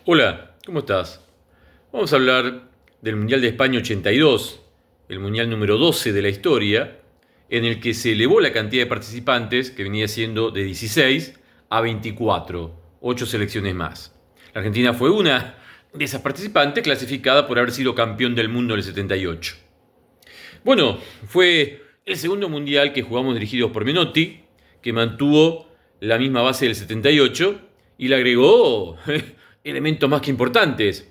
Hola, ¿cómo estás? Vamos a hablar del Mundial de España 82, el Mundial número 12 de la historia, en el que se elevó la cantidad de participantes, que venía siendo de 16 a 24, 8 selecciones más. La Argentina fue una de esas participantes clasificada por haber sido campeón del mundo en el 78. Bueno, fue el segundo Mundial que jugamos dirigidos por Menotti, que mantuvo la misma base del 78 y le agregó elementos más que importantes.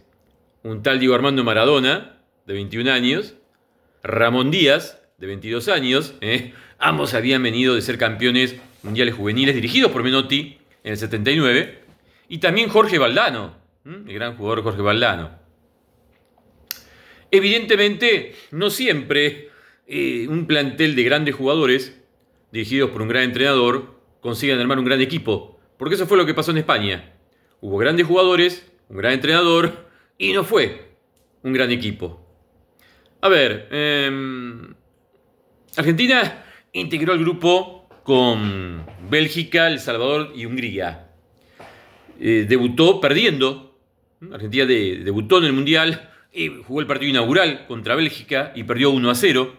Un tal Diego Armando Maradona, de 21 años, Ramón Díaz, de 22 años, ambos habían venido de ser campeones mundiales juveniles dirigidos por Menotti en el 79, y también Jorge Valdano, el gran jugador Jorge Valdano. Evidentemente, no siempre un plantel de grandes jugadores, dirigidos por un gran entrenador, consiguen armar un gran equipo, porque eso fue lo que pasó en España. Hubo grandes jugadores, un gran entrenador, y no fue un gran equipo. A ver, Argentina integró el grupo con Bélgica, El Salvador y Hungría. Debutó perdiendo. Argentina debutó en el Mundial y jugó el partido inaugural contra Bélgica y perdió 1-0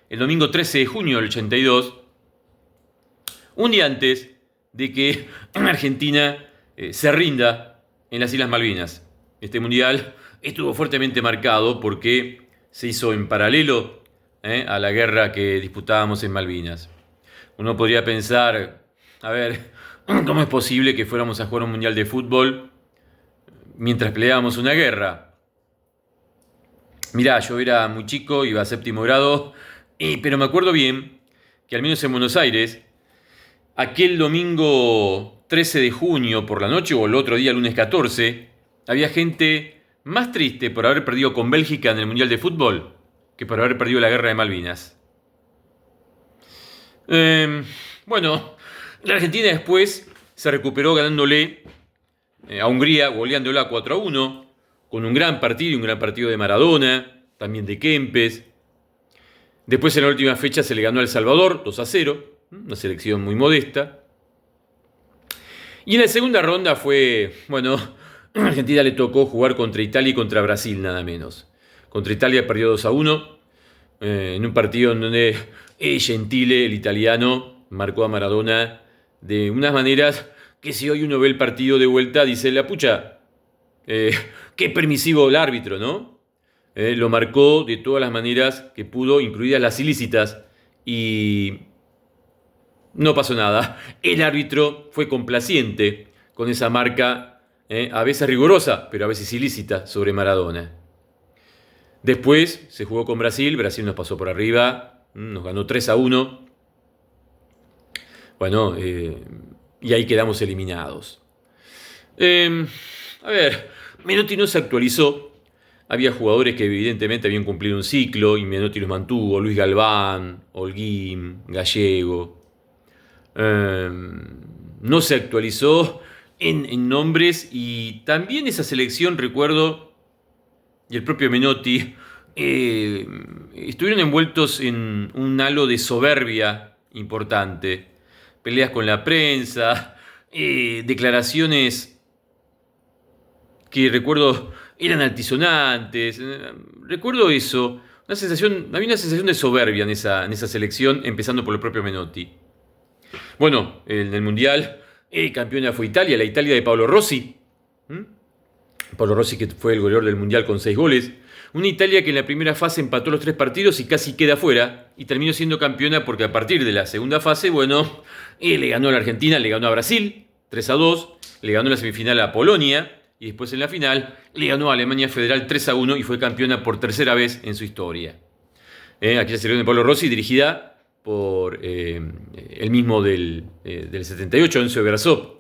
el domingo 13 de junio del 82, un día antes de que Argentina se rinda en las Islas Malvinas. Este Mundial estuvo fuertemente marcado porque se hizo en paralelo a la guerra que disputábamos en Malvinas. Uno podría pensar, a ver, ¿cómo es posible que fuéramos a jugar un Mundial de fútbol mientras peleábamos una guerra? Mirá, yo era muy chico, iba a séptimo grado, pero me acuerdo bien que al menos en Buenos Aires, aquel domingo 13 de junio por la noche o el otro día, lunes 14, había gente más triste por haber perdido con Bélgica en el Mundial de Fútbol que por haber perdido la guerra de Malvinas. Bueno, la Argentina después se recuperó ganándole a Hungría, goleándola 4-1, con un gran partido de Maradona, también de Kempes. Después en la última fecha se le ganó a El Salvador 2-0, una selección muy modesta. Y en la segunda ronda fue, bueno, a Argentina le tocó jugar contra Italia y contra Brasil, nada menos. Contra Italia perdió 2-1, en un partido en donde Gentile, el italiano, marcó a Maradona de unas maneras que si hoy uno ve el partido de vuelta dice, la pucha, qué permisivo el árbitro, ¿no? Lo marcó de todas las maneras que pudo, incluidas las ilícitas, y no pasó nada. El árbitro fue complaciente con esa marca, a veces rigurosa, pero a veces ilícita, sobre Maradona. Después se jugó con Brasil, Brasil nos pasó por arriba, nos ganó 3-1. Bueno, y ahí quedamos eliminados. A ver, Menotti no se actualizó. Había jugadores que evidentemente habían cumplido un ciclo y Menotti los mantuvo. Luis Galván, Holguín, Gallego. No se actualizó en nombres y también esa selección, recuerdo, y el propio Menotti, estuvieron envueltos en un halo de soberbia importante. Peleas con la prensa, declaraciones que recuerdo eran altisonantes. Recuerdo eso. Había una sensación de soberbia en esa selección, empezando por el propio Menotti. Bueno, en el Mundial, campeona fue Italia, la Italia de Paolo Rossi. Paolo Rossi, que fue el goleador del Mundial con 6 goles. Una Italia que en la primera fase empató los 3 partidos y casi queda fuera. Y terminó siendo campeona porque a partir de la segunda fase, bueno, le ganó a la Argentina, le ganó a Brasil 3-2, le ganó en la semifinal a Polonia. Y después en la final le ganó a Alemania Federal 3-1 y fue campeona por tercera vez en su historia. Aquella selección de Paolo Rossi dirigida por el mismo del 78, Enzo Bersov.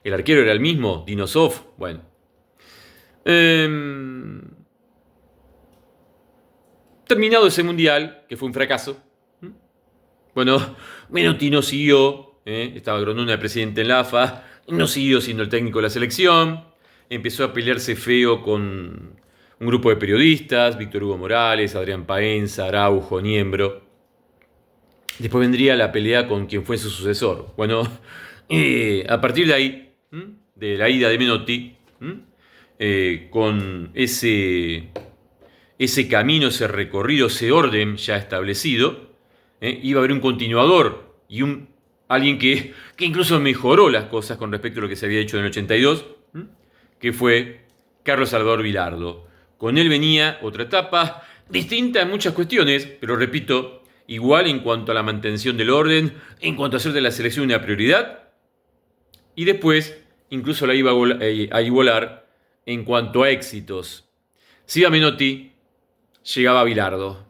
El arquero era el mismo, Dinosov. Bueno. Terminado ese mundial, que fue un fracaso. Bueno, Menotti no siguió, estaba Grondona de presidente en la AFA, no siguió siendo el técnico de la selección, empezó a pelearse feo con un grupo de periodistas, Víctor Hugo Morales, Adrián Paenza, Araujo, Niembro. Después vendría la pelea con quien fue su sucesor. Bueno, a partir de ahí, de la ida de Menotti, con ese camino, ese recorrido, ese orden ya establecido, iba a haber un continuador y alguien que incluso mejoró las cosas con respecto a lo que se había hecho en el 82, que fue Carlos Salvador Vilardo. Con él venía otra etapa, distinta en muchas cuestiones, pero repito, igual en cuanto a la mantención del orden, en cuanto a hacer de la selección una prioridad, y después incluso la iba a igualar en cuanto a éxitos. Si iba Menotti, llegaba Bilardo.